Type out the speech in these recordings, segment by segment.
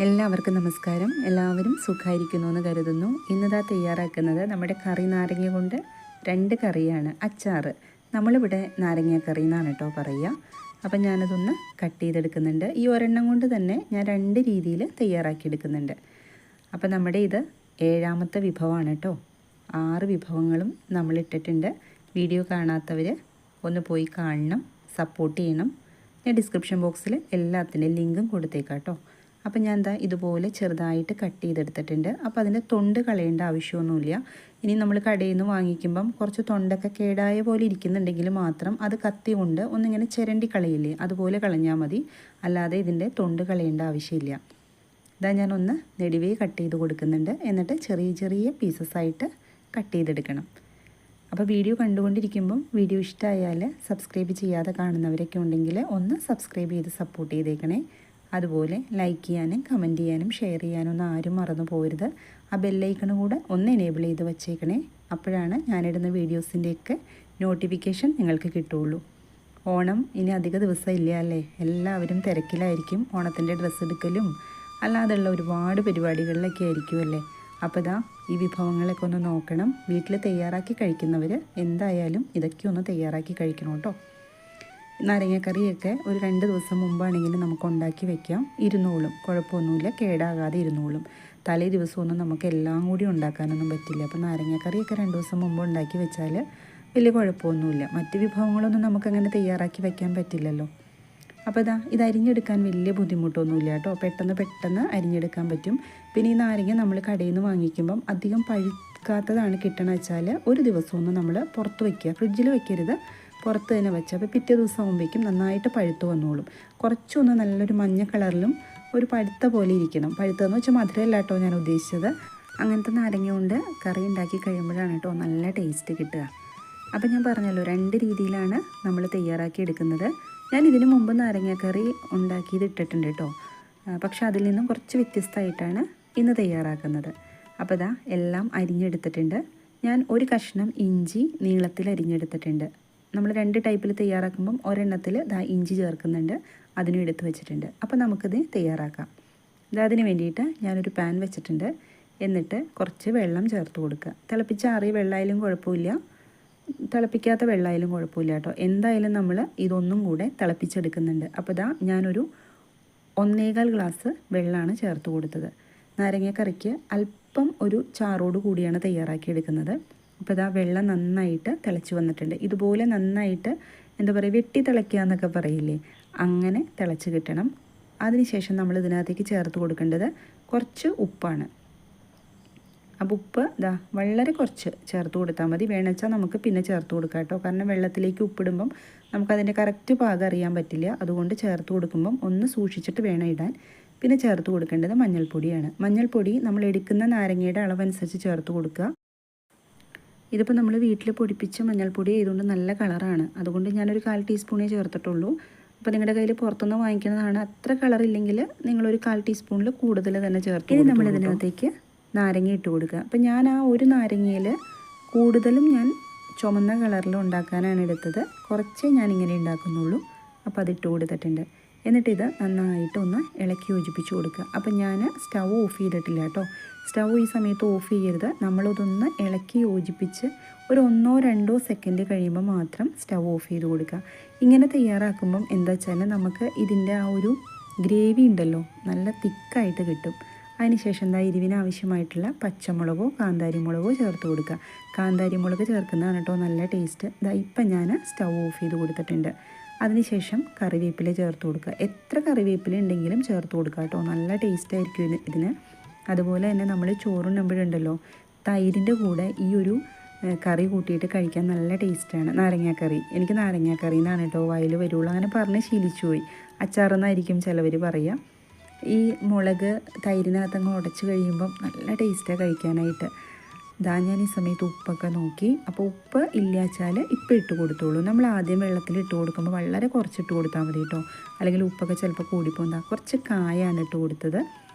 എല്ലാവർക്കും നമസ്കാരം. എല്ലാവരും സുഖമായിരിക്കുന്നു എന്ന് കരുതുന്നു. ഇന്നതാ തയ്യാറാക്കുന്നത് നമ്മുടെ കറി നാരങ്ങ കൊണ്ട് 2 കറിയാണ്. അച്ചാർ, നമ്മളിവിടെ നാരങ്ങ കറി എന്നാണ് കേട്ടോ പറയുക. അപ്പം ഞാനതൊന്ന് കട്ട് ചെയ്തെടുക്കുന്നുണ്ട്. ഈ ഒരെണ്ണം കൊണ്ട് തന്നെ ഞാൻ 2 രീതിയിൽ തയ്യാറാക്കിയെടുക്കുന്നുണ്ട്. അപ്പം നമ്മുടെ ഇത് 7ാമത്തെ വിഭവമാണ് കേട്ടോ. 6 വിഭവങ്ങളും നമ്മളിട്ടിട്ടുണ്ട്. വീഡിയോ കാണാത്തവർ ഒന്ന് പോയി കാണണം, സപ്പോർട്ട് ചെയ്യണം. ഞാൻ ഡിസ്ക്രിപ്ഷൻ ബോക്സിൽ എല്ലാത്തിൻ്റെയും ലിങ്കും കൊടുത്തേക്കാം കേട്ടോ. അപ്പം ഞാൻ എന്താ ഇതുപോലെ ചെറുതായിട്ട് കട്ട് ചെയ്തെടുത്തിട്ടുണ്ട്. അപ്പോൾ അതിൻ്റെ തൊണ്ട് കളയേണ്ട ആവശ്യമൊന്നുമില്ല. ഇനി നമ്മൾ കടയിൽ നിന്ന് വാങ്ങിക്കുമ്പം കുറച്ച് തൊണ്ടൊക്കെ കേടായ പോലെ ഇരിക്കുന്നുണ്ടെങ്കിൽ മാത്രം അത് കത്തി കൊണ്ട് ഒന്നിങ്ങനെ ചിരണ്ടി കളയില്ലേ, അതുപോലെ കളഞ്ഞാൽ മതി. അല്ലാതെ ഇതിൻ്റെ തൊണ്ട് കളയേണ്ട ആവശ്യമില്ല. ഇതാ ഞാനൊന്ന് നെടുവേ കട്ട് ചെയ്ത് കൊടുക്കുന്നുണ്ട്. എന്നിട്ട് ചെറിയ ചെറിയ പീസസായിട്ട് കട്ട് ചെയ്തെടുക്കണം. അപ്പോൾ വീഡിയോ കണ്ടുകൊണ്ടിരിക്കുമ്പം വീഡിയോ ഇഷ്ടമായാൽ സബ്സ്ക്രൈബ് ചെയ്യാതെ കാണുന്നവരൊക്കെ ഉണ്ടെങ്കിൽ ഒന്ന് സബ്സ്ക്രൈബ് ചെയ്ത് സപ്പോർട്ട് ചെയ്തേക്കണേ. അതുപോലെ ലൈക്ക് ചെയ്യാനും കമൻറ്റ് ചെയ്യാനും ഷെയർ ചെയ്യാനൊന്നും ആരും മറന്നു പോകരുത്. ആ ബെല്ലൈക്കണ് കൂടെ ഒന്ന് എനേബിൾ ചെയ്ത് വച്ചേക്കണേ. അപ്പോഴാണ് ഞാനിടുന്ന വീഡിയോസിൻ്റെയൊക്കെ നോട്ടിഫിക്കേഷൻ നിങ്ങൾക്ക് കിട്ടുള്ളൂ. ഓണം ഇനി അധിക ദിവസം ഇല്ല അല്ലേ? എല്ലാവരും തിരക്കിലായിരിക്കും. ഓണത്തിൻ്റെ ഡ്രസ്സ് എടുക്കലും അല്ലാതെയുള്ള ഒരുപാട് പരിപാടികളിലൊക്കെ ആയിരിക്കും അല്ലേ? അപ്പോൾ ഇതാ ഈ വിഭവങ്ങളൊക്കെ ഒന്ന് നോക്കണം. വീട്ടിൽ തയ്യാറാക്കി കഴിക്കുന്നവർ എന്തായാലും ഇതൊക്കെ ഒന്ന് തയ്യാറാക്കി കഴിക്കണം കേട്ടോ. നാരങ്ങക്കറിയൊക്കെ ഒരു 2 ദിവസം മുമ്പാണെങ്കിൽ നമുക്ക് ഉണ്ടാക്കി വെക്കാം. ഇരുന്നോളും, കുഴപ്പമൊന്നുമില്ല, കേടാകാതെ ഇരുന്നോളും. തലേ ദിവസമൊന്നും നമുക്ക് എല്ലാം കൂടി ഉണ്ടാക്കാനൊന്നും പറ്റില്ല. അപ്പോൾ നാരങ്ങക്കറിയൊക്കെ 2 ദിവസം മുമ്പ് ഉണ്ടാക്കി വെച്ചാൽ വലിയ കുഴപ്പമൊന്നുമില്ല. മറ്റ് വിഭവങ്ങളൊന്നും നമുക്കങ്ങനെ തയ്യാറാക്കി വെക്കാൻ പറ്റില്ലല്ലോ. അപ്പോൾ ഇത് അരിഞ്ഞെടുക്കാൻ വലിയ ബുദ്ധിമുട്ടൊന്നുമില്ല കേട്ടോ. പെട്ടെന്ന് അരിഞ്ഞെടുക്കാൻ പറ്റും. പിന്നെ ഈ നാരങ്ങ നമ്മൾ കടയിൽ നിന്ന് വാങ്ങിക്കുമ്പം അധികം പഴുക്കാത്തതാണ് കിട്ടണമെന്ന് വെച്ചാൽ ഒരു ദിവസമൊന്നും നമ്മൾ പുറത്ത് വയ്ക്കുക, ഫ്രിഡ്ജിൽ വയ്ക്കരുത്, പുറത്ത് തന്നെ വെച്ചാൽ അപ്പോൾ പിറ്റേ ദിവസം ആകുമ്പോഴേക്കും നന്നായിട്ട് പഴുത്ത് വന്നോളും. കുറച്ചൊന്ന് നല്ലൊരു മഞ്ഞ കളറിലും ഒരു പഴുത്ത പോലെ ഇരിക്കണം. പഴുത്തതെന്ന് വെച്ചാൽ മധുരമല്ല കേട്ടോ ഞാൻ ഉദ്ദേശിച്ചത്. അങ്ങനത്തെ നാരങ്ങ കൊണ്ട് കറി ഉണ്ടാക്കി കഴിയുമ്പോഴാണ് കേട്ടോ നല്ല ടേസ്റ്റ് കിട്ടുക. അപ്പോൾ ഞാൻ പറഞ്ഞല്ലോ 2 രീതിയിലാണ് നമ്മൾ തയ്യാറാക്കി എടുക്കുന്നത്. ഞാൻ ഇതിനു മുമ്പ് നാരങ്ങക്കറി ഉണ്ടാക്കിയത് ഇട്ടിട്ടുണ്ട് കേട്ടോ. പക്ഷെ അതിൽ നിന്നും കുറച്ച് വ്യത്യസ്തമായിട്ടാണ് ഇന്ന് തയ്യാറാക്കുന്നത്. അപ്പോൾ എല്ലാം അരിഞ്ഞെടുത്തിട്ടുണ്ട്. ഞാൻ ഒരു കഷ്ണം ഇഞ്ചി നീളത്തിൽ അരിഞ്ഞെടുത്തിട്ടുണ്ട്. നമ്മൾ 2 ടൈപ്പിൽ തയ്യാറാക്കുമ്പം ഒരെണ്ണത്തിൽ ഇഞ്ചി ചേർക്കുന്നുണ്ട്, അതിനും എടുത്ത് വെച്ചിട്ടുണ്ട്. അപ്പോൾ നമുക്കിത് തയ്യാറാക്കാം. അതിന് വേണ്ടിയിട്ട് ഞാനൊരു പാൻ വെച്ചിട്ടുണ്ട്. എന്നിട്ട് കുറച്ച് വെള്ളം ചേർത്ത് കൊടുക്കുക. തിളപ്പിച്ചാറിയ വെള്ളമായാലും കുഴപ്പമില്ല, തിളപ്പിക്കാത്ത വെള്ളമായാലും കുഴപ്പമില്ല കേട്ടോ. എന്തായാലും നമ്മൾ ഇതൊന്നും കൂടെ തിളപ്പിച്ചെടുക്കുന്നുണ്ട്. അപ്പോൾ ഞാനൊരു 1.25 ഗ്ലാസ് വെള്ളമാണ് ചേർത്ത് കൊടുത്തത്. നാരങ്ങക്കറിക്ക് അല്പം ഒരു ചാറോട് കൂടിയാണ് തയ്യാറാക്കിയെടുക്കുന്നത്. അപ്പോൾ വെള്ളം നന്നായിട്ട് തിളച്ച് വന്നിട്ടുണ്ട്. ഇതുപോലെ നന്നായിട്ട് എന്താ പറയുക, വെട്ടി തിളയ്ക്കുക എന്നൊക്കെ പറയില്ലേ, അങ്ങനെ തിളച്ച് കിട്ടണം. അതിനുശേഷം നമ്മൾ ഇതിനകത്തേക്ക് ചേർത്ത് കൊടുക്കേണ്ടത് കുറച്ച് ഉപ്പാണ്. അപ്പോൾ ഉപ്പ് വളരെ കുറച്ച് ചേർത്ത് കൊടുത്താൽ മതി. വേണമെച്ചാൽ നമുക്ക് പിന്നെ ചേർത്ത് കൊടുക്കാം കേട്ടോ. കാരണം വെള്ളത്തിലേക്ക് ഉപ്പിടുമ്പം നമുക്കതിൻ്റെ കറക്റ്റ് പാകം അറിയാൻ പറ്റില്ല. അതുകൊണ്ട് ചേർത്ത് കൊടുക്കുമ്പം ഒന്ന് സൂക്ഷിച്ചിട്ട് വേണം ഇടാൻ. പിന്നെ ചേർത്ത് കൊടുക്കേണ്ടത് മഞ്ഞൾപ്പൊടിയാണ്. മഞ്ഞൾപ്പൊടി നമ്മൾ എടുക്കുന്ന നാരങ്ങയുടെ അളവനുസരിച്ച് ചേർത്ത് കൊടുക്കുക. ഇതിപ്പോൾ നമ്മൾ വീട്ടിൽ പൊടിപ്പിച്ച മഞ്ഞൾപ്പൊടി ആയതുകൊണ്ട് നല്ല കളറാണ്. അതുകൊണ്ട് ഞാനൊരു 1/4 ടീസ്പൂണേ ചേർത്തിട്ടുള്ളൂ. അപ്പോൾ നിങ്ങളുടെ കയ്യിൽ പുറത്തുനിന്ന് വാങ്ങിക്കുന്നതാണ്, അത്ര കളറില്ലെങ്കിൽ നിങ്ങളൊരു 1/4 ടീസ്പൂണിൽ കൂടുതൽ തന്നെ ചേർത്ത്. ഇനി നമ്മളിതിനകത്തേക്ക് നാരങ്ങ ഇട്ട് കൊടുക്കുക. അപ്പോൾ ഞാൻ ആ ഒരു നാരങ്ങയിൽ കൂടുതലും ഞാൻ ചുമന്ന കളറിൽ ഉണ്ടാക്കാനാണ് എടുത്തത്. കുറച്ചേ ഞാനിങ്ങനെ ഉണ്ടാക്കുന്നുള്ളൂ. അപ്പോൾ അതിട്ട് കൊടുത്തിട്ടുണ്ട്. എന്നിട്ടിത് നന്നായിട്ടൊന്ന് ഇളക്കി യോജിപ്പിച്ച് കൊടുക്കുക. അപ്പം ഞാൻ സ്റ്റൗ ഓഫ് ചെയ്തിട്ടില്ല കേട്ടോ. സ്റ്റൗ ഈ സമയത്ത് ഓഫ് ചെയ്യരുത്. നമ്മളതൊന്ന് ഇളക്കി യോജിപ്പിച്ച് ഒരു 1-2 സെക്കൻഡ് കഴിയുമ്പോൾ മാത്രം സ്റ്റൗ ഓഫ് ചെയ്ത് കൊടുക്കുക. ഇങ്ങനെ തയ്യാറാക്കുമ്പം എന്താ വെച്ചാൽ നമുക്ക് ഇതിൻ്റെ ആ ഒരു ഗ്രേവി ഉണ്ടല്ലോ നല്ല തിക്കായിട്ട് കിട്ടും. അതിനുശേഷം എരിവിന് ആവശ്യമായിട്ടുള്ള പച്ചമുളകോ കാന്താരി മുളകോ ചേർത്ത് കൊടുക്കുക. കാന്താരി മുളക് ചേർക്കുന്നതാണ് കേട്ടോ നല്ല ടേസ്റ്റ്. ഇപ്പം ഞാൻ സ്റ്റൗ ഓഫ് ചെയ്ത് കൊടുത്തിട്ടുണ്ട്. അതിനുശേഷം കറിവേപ്പില ചേർത്ത് കൊടുക്കുക. എത്ര കറിവേപ്പില ഉണ്ടെങ്കിലും ചേർത്ത് കൊടുക്കുക കേട്ടോ. നല്ല ടേസ്റ്റ് ആയിരിക്കും ഇതിന്. അതുപോലെ തന്നെ നമ്മൾ ചോറുണ്ണുമ്പോഴുണ്ടല്ലോ തൈരിൻ്റെ കൂടെ ഈ ഒരു കറി കൂട്ടിയിട്ട് കഴിക്കാൻ നല്ല ടേസ്റ്റാണ്. നാരങ്ങാക്കറി, എനിക്ക് നാരങ്ങാക്കറി എന്നാണ് കേട്ടോ വായിൽ വരുള്ളൂ. അങ്ങനെ പറഞ്ഞ് ശീലിച്ചു പോയി. അച്ചാറെന്നായിരിക്കും ചിലവർ പറയുക. ഈ മുളക് തൈരിനകത്തങ്ങ് ഉടച്ച് കഴിയുമ്പം നല്ല ടേസ്റ്റാണ് കഴിക്കാനായിട്ട്. ഞാൻ ഈ സമയത്ത് ഉപ്പൊക്കെ നോക്കി. അപ്പോൾ ഉപ്പ് ഇല്ലാച്ചാൽ ഇപ്പം ഇട്ട് കൊടുത്തോളൂ. നമ്മൾ ആദ്യം വെള്ളത്തിൽ ഇട്ട് കൊടുക്കുമ്പോൾ വളരെ കുറച്ചിട്ട് കൊടുത്താൽ മതി കേട്ടോ. അല്ലെങ്കിൽ ഉപ്പൊക്കെ ചിലപ്പോൾ കൂടിപ്പോകും. കുറച്ച് കായാണ് ഇട്ട് കൊടുത്തത്.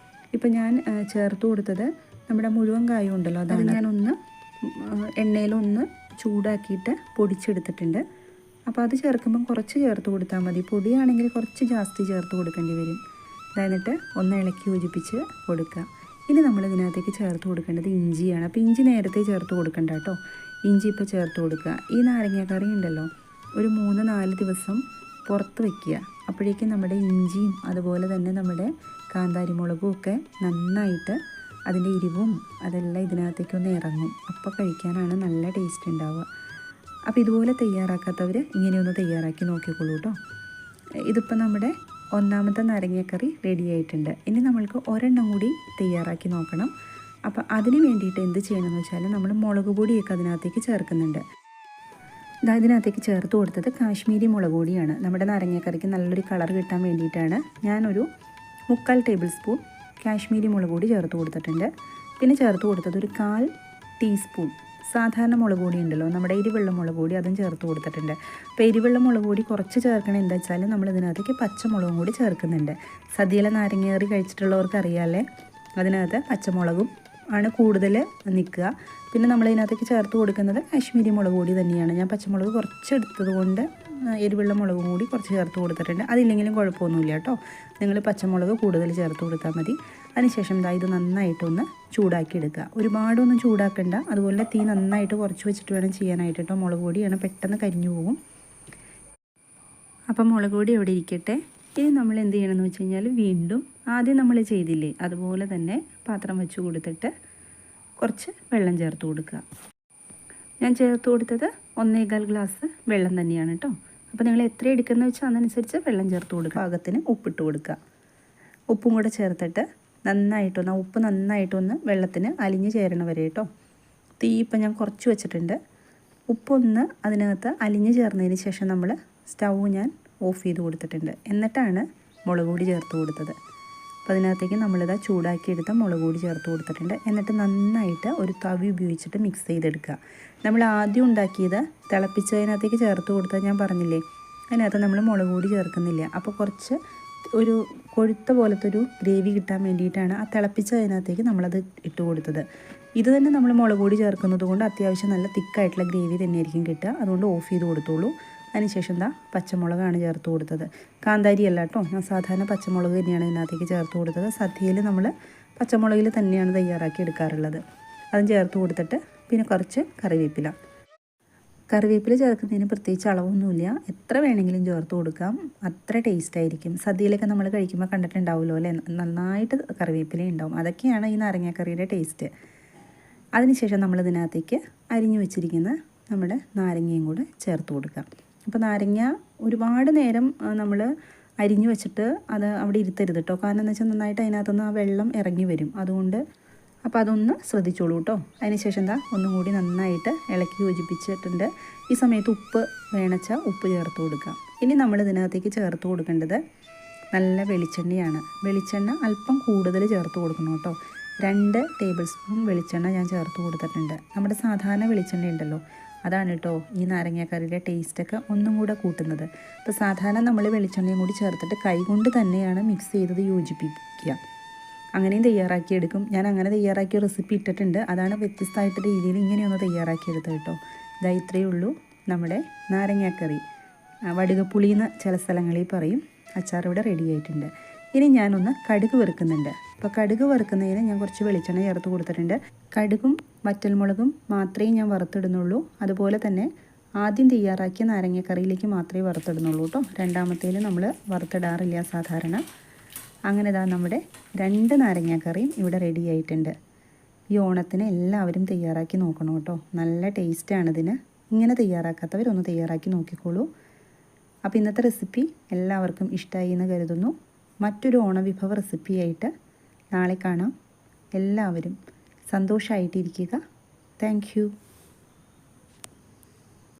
ഇപ്പം ഞാൻ ചേർത്ത് കൊടുത്തത് നമ്മുടെ മുഴുവൻ കായും ഉണ്ടല്ലോ, അത് ഞാനൊന്ന് എണ്ണയിലൊന്ന് ചൂടാക്കിയിട്ട് പൊടിച്ചെടുത്തിട്ടുണ്ട്. അപ്പോൾ അത് ചേർക്കുമ്പം കുറച്ച് ചേർത്ത് കൊടുത്താൽ മതി. പൊടിയാണെങ്കിൽ കുറച്ച് ജാസ്തി ചേർത്ത് കൊടുക്കേണ്ടി വരും. എന്നിട്ട് ഒന്ന് ഇളക്കി യോജിപ്പിച്ച് കൊടുക്കുക. ഇനി നമ്മൾ ഇതിനകത്തേക്ക് ചേർത്ത് കൊടുക്കേണ്ടത് ഇഞ്ചിയാണ്. അപ്പോൾ ഇഞ്ചി നേരത്തെ ചേർത്ത് കൊടുക്കണ്ട കേട്ടോ, ഇഞ്ചി ഇപ്പോൾ ചേർത്ത് കൊടുക്കുക. ഈ നാരങ്ങാക്കറി ഉണ്ടല്ലോ ഒരു 3-4 ദിവസം പുറത്ത് വയ്ക്കുക. അപ്പോഴേക്കും നമ്മുടെ ഇഞ്ചിയും അതുപോലെ തന്നെ നമ്മുടെ കാന്താരി മുളകും ഒക്കെ നന്നായിട്ട് അതിൻ്റെ എരിവും അതെല്ലാം ഇതിനകത്തേക്കൊന്ന് ഇറങ്ങും. അപ്പോൾ കഴിക്കാനാണ് നല്ല ടേസ്റ്റ് ഉണ്ടാവുക. അപ്പോൾ ഇതുപോലെ തയ്യാറാക്കാത്തവർ ഇങ്ങനെയൊന്ന് തയ്യാറാക്കി നോക്കിക്കോളൂ കേട്ടോ. ഇതിപ്പോൾ നമ്മുടെ ഒന്നാമത്തെ നാരങ്ങാക്കറി റെഡി ആയിട്ടുണ്ട്. ഇനി നമ്മൾക്ക് ഒരെണ്ണം കൂടി തയ്യാറാക്കി നോക്കണം. അപ്പോൾ അതിന് വേണ്ടിയിട്ട് എന്ത് ചെയ്യണമെന്ന് വെച്ചാൽ നമ്മൾ മുളക് പൊടിയൊക്കെ അതിനകത്തേക്ക് ചേർക്കുന്നുണ്ട്. ഇതിനകത്തേക്ക് ചേർത്ത് കൊടുത്തത് കാശ്മീരി മുളക് പൊടിയാണ്. നമ്മുടെ നാരങ്ങാക്കറിക്ക് നല്ലൊരു കളർ കിട്ടാൻ വേണ്ടിയിട്ടാണ് ഞാനൊരു 3/4 ടേബിൾ സ്പൂൺ കാശ്മീരി മുളക് പൊടി ചേർത്ത് കൊടുത്തിട്ടുണ്ട്. പിന്നെ ചേർത്ത് കൊടുത്തത് ഒരു 1/4 ടീസ്പൂൺ സാധാരണ മുളക് പൊടി ഉണ്ടല്ലോ, നമ്മുടെ എരിവെള്ള മുളക് പൊടി, അതും ചേർത്ത് കൊടുത്തിട്ടുണ്ട്. അപ്പോൾ എരിവെള്ള മുളക് പൊടി കുറച്ച് ചേർക്കണം. എന്താ വെച്ചാൽ നമ്മൾ ഇതിനകത്തേക്ക് പച്ചമുളകും കൂടി ചേർക്കുന്നുണ്ട്. സദ്യയിലെ നാരങ്ങേറി കഴിച്ചിട്ടുള്ളവർക്ക് അറിയാമല്ലേ, അതിനകത്ത് പച്ചമുളകും ആണ് കൂടുതൽ നിൽക്കുക. പിന്നെ നമ്മളിതിനകത്തേക്ക് ചേർത്ത് കൊടുക്കുന്നത് കാശ്മീരി മുളക് പൊടി തന്നെയാണ്. ഞാൻ പച്ചമുളക് കുറച്ച് എടുത്തത് കൊണ്ട് എരിവെള്ള മുളകും കൂടി കുറച്ച് ചേർത്ത് കൊടുത്തിട്ടുണ്ട്. അതില്ലെങ്കിലും കുഴപ്പമൊന്നുമില്ല കേട്ടോ, നിങ്ങൾ പച്ചമുളക് കൂടുതൽ ചേർത്ത് കൊടുത്താൽ മതി. അതിനുശേഷം ഇത് നന്നായിട്ടൊന്ന് ചൂടാക്കി എടുക്കുക. ഒരുപാടൊന്നും ചൂടാക്കണ്ട, അതുപോലെ തീ നന്നായിട്ട് കുറച്ച് വെച്ചിട്ട് വേണം ചെയ്യാനായിട്ട് കേട്ടോ. മുളക് പൊടിയാണ്, പെട്ടെന്ന് കരിഞ്ഞു പോകും. അപ്പം മുളക് പൊടി എവിടെ ഇരിക്കട്ടെ. ഇനി നമ്മൾ എന്ത് ചെയ്യണമെന്ന് വെച്ച് കഴിഞ്ഞാൽ വീണ്ടും ആദ്യം നമ്മൾ ചെയ്തില്ലേ അതുപോലെ തന്നെ പാത്രം വെച്ച് കൊടുത്തിട്ട് കുറച്ച് വെള്ളം ചേർത്ത് കൊടുക്കുക. ഞാൻ ചേർത്ത് കൊടുത്തത് 1.25 ഗ്ലാസ് വെള്ളം തന്നെയാണ് കേട്ടോ. അപ്പോൾ നിങ്ങൾ എത്ര എടുക്കുന്നത് വെച്ചാൽ അതനുസരിച്ച് വെള്ളം ചേർത്ത് കൊടുക്കുക. പാകത്തിന് ഉപ്പിട്ട് കൊടുക്കുക. ഉപ്പും കൂടെ ചേർത്തിട്ട് ഉപ്പ് നന്നായിട്ടൊന്ന് വെള്ളത്തിന് അലിഞ്ഞ് ചേരണ വരെ കേട്ടോ. തീ ഇപ്പം ഞാൻ കുറച്ച് വെച്ചിട്ടുണ്ട്. ഉപ്പൊന്ന് അതിനകത്ത് അലിഞ്ഞ് ചേർന്നതിന് ശേഷം നമ്മൾ സ്റ്റൗ ഞാൻ ഓഫ് ചെയ്ത് കൊടുത്തിട്ടുണ്ട്. എന്നിട്ടാണ് മുളക് പൊടി ചേർത്ത് കൊടുത്തത്. അപ്പോൾ അതിനകത്തേക്ക് നമ്മളിതാ ചൂടാക്കിയെടുത്ത മുളക് പൊടി ചേർത്ത് കൊടുത്തിട്ടുണ്ട്. എന്നിട്ട് നന്നായിട്ട് ഒരു തവി ഉപയോഗിച്ചിട്ട് മിക്സ് ചെയ്തെടുക്കുക. നമ്മൾ ആദ്യം ഉണ്ടാക്കിയത് തിളപ്പിച്ചതിനകത്തേക്ക് ചേർത്ത് കൊടുത്താൽ ഞാൻ പറഞ്ഞില്ലേ, അതിനകത്ത് നമ്മൾ മുളക് പൊടി ചേർക്കുന്നില്ല. അപ്പോൾ കുറച്ച് ഒരു കൊഴുത്ത പോലത്തെ ഒരു ഗ്രേവി കിട്ടാൻ വേണ്ടിയിട്ടാണ് ആ തിളപ്പിച്ചതിനകത്തേക്ക് നമ്മളത് ഇട്ട് കൊടുത്തത്. ഇത് തന്നെ നമ്മൾ മുളക് പൊടി ചേർക്കുന്നത് കൊണ്ട് അത്യാവശ്യം നല്ല തിക്കായിട്ടുള്ള ഗ്രേവി തന്നെയായിരിക്കും കിട്ടുക. അതുകൊണ്ട് ഓഫ് ചെയ്ത് കൊടുത്തോളൂ. അതിനുശേഷം പച്ചമുളകാണ് ചേർത്ത് കൊടുത്തത്. കാന്താരി അല്ല കേട്ടോ, ഞാൻ സാധാരണ പച്ചമുളക് തന്നെയാണ് ഇതിനകത്തേക്ക് ചേർത്ത് കൊടുത്തത്. സദ്യയിൽ നമ്മൾ പച്ചമുളകിൽ തന്നെയാണ് തയ്യാറാക്കി എടുക്കാറുള്ളത്. അതും ചേർത്ത് കൊടുത്തിട്ട് പിന്നെ കുറച്ച് കറിവേപ്പില ചേർക്കുന്നതിന് പ്രത്യേകിച്ച് അളവൊന്നുമില്ല, എത്ര വേണമെങ്കിലും ചേർത്ത് കൊടുക്കാം, അത്ര ടേസ്റ്റ് ആയിരിക്കും. സദ്യയിലൊക്കെ നമ്മൾ കഴിക്കുമ്പോൾ കണ്ടിട്ടുണ്ടാവുമല്ലോ അല്ലേ, നന്നായിട്ട് കറിവേപ്പില ഉണ്ടാവും. അതൊക്കെയാണ് ഈ നാരങ്ങാക്കറിയുടെ ടേസ്റ്റ്. അതിനുശേഷം നമ്മളിതിനകത്തേക്ക് അരിഞ്ഞു വെച്ചിരിക്കുന്ന നമ്മുടെ നാരങ്ങയും കൂടെ ചേർത്ത് കൊടുക്കാം. അപ്പോൾ നാരങ്ങ ഒരുപാട് നേരം നമ്മൾ അരിഞ്ഞു വെച്ചിട്ട് അത് അവിടെ ഇരുത്തരുത് കേട്ടോ. കാരണം എന്ന് വെച്ചാൽ നന്നായിട്ട് അതിനകത്തുനിന്ന് ആ വെള്ളം ഇറങ്ങി വരും. അതുകൊണ്ട് അപ്പോൾ അതൊന്ന് ശ്രദ്ധിച്ചോളൂ കേട്ടോ. അതിനുശേഷം ഒന്നും കൂടി നന്നായിട്ട് ഇളക്കി യോജിപ്പിച്ചിട്ടുണ്ട്. ഈ സമയത്ത് ഉപ്പ് വേണച്ചാൽ ഉപ്പ് ചേർത്ത് കൊടുക്കാം. ഇനി നമ്മൾ ഇതിനകത്തേക്ക് ചേർത്ത് കൊടുക്കേണ്ടത് നല്ല വെളിച്ചെണ്ണയാണ്. വെളിച്ചെണ്ണ അല്പം കൂടുതൽ ചേർത്ത് കൊടുക്കണം കേട്ടോ. 2 ടേബിൾ സ്പൂൺ വെളിച്ചെണ്ണ ഞാൻ ചേർത്ത് കൊടുത്തിട്ടുണ്ട്. നമ്മുടെ സാധാരണ വെളിച്ചെണ്ണ ഉണ്ടല്ലോ, അതാണ് കേട്ടോ ഈ നാരങ്ങാക്കറിയുടെ ടേസ്റ്റൊക്കെ ഒന്നും കൂടെ കൂട്ടുന്നത്. ഇപ്പോൾ സാധാരണ നമ്മൾ വെളിച്ചെണ്ണയും കൂടി ചേർത്തിട്ട് കൈകൊണ്ട് തന്നെയാണ് മിക്സ് ചെയ്തത് യോജിപ്പിക്കുക. അങ്ങനെയും തയ്യാറാക്കിയെടുക്കും. ഞാൻ അങ്ങനെ തയ്യാറാക്കിയ റെസിപ്പി ഇട്ടിട്ടുണ്ട്. അതാണ് വ്യത്യസ്തമായിട്ട് രീതിയിൽ ഇങ്ങനെയൊന്ന് തയ്യാറാക്കിയെടുത്തത് കേട്ടോ. ഇത്രയേ ഉള്ളൂ നമ്മുടെ നാരങ്ങാക്കറി. വടുകപ്പുളിയെന്ന് ചില സ്ഥലങ്ങളിൽ പറയും. അച്ചാർ ഇവിടെ റെഡി ആയിട്ടുണ്ട്. ഇനി ഞാനൊന്ന് കടുക് വറുക്കുന്നുണ്ട്. അപ്പോൾ കടുക് വറുക്കുന്നതിന് ഞാൻ കുറച്ച് വെളിച്ചെണ്ണ ചേർത്ത് കൊടുത്തിട്ടുണ്ട്. കടുകും വറ്റൽമുളകും മാത്രമേ ഞാൻ വറുത്തിടുന്നുള്ളൂ. അതുപോലെ തന്നെ ആദ്യം തയ്യാറാക്കിയ നാരങ്ങാക്കറിയിലേക്ക് മാത്രമേ വറുത്തിടുന്നുള്ളൂ കേട്ടോ. രണ്ടാമത്തേൽ നമ്മൾ വറുത്തിടാറില്ല സാധാരണ. അങ്ങനെ നമ്മുടെ 2 നാരങ്ങാക്കറിയും ഇവിടെ റെഡി ആയിട്ടുണ്ട്. ഈ ഓണത്തിന് എല്ലാവരും തയ്യാറാക്കി നോക്കണം കേട്ടോ, നല്ല ടേസ്റ്റാണിതിന്. ഇങ്ങനെ തയ്യാറാക്കാത്തവരൊന്ന് തയ്യാറാക്കി നോക്കിക്കോളൂ. അപ്പോൾ ഇന്നത്തെ റെസിപ്പി എല്ലാവർക്കും ഇഷ്ടമായി എന്ന് കരുതുന്നു. മറ്റൊരു ഓണവിഭവ റെസിപ്പിയായിട്ട് നാളെ കാണാം. എല്ലാവരും സന്തോഷമായിട്ടിരിക്കുക. Thank you.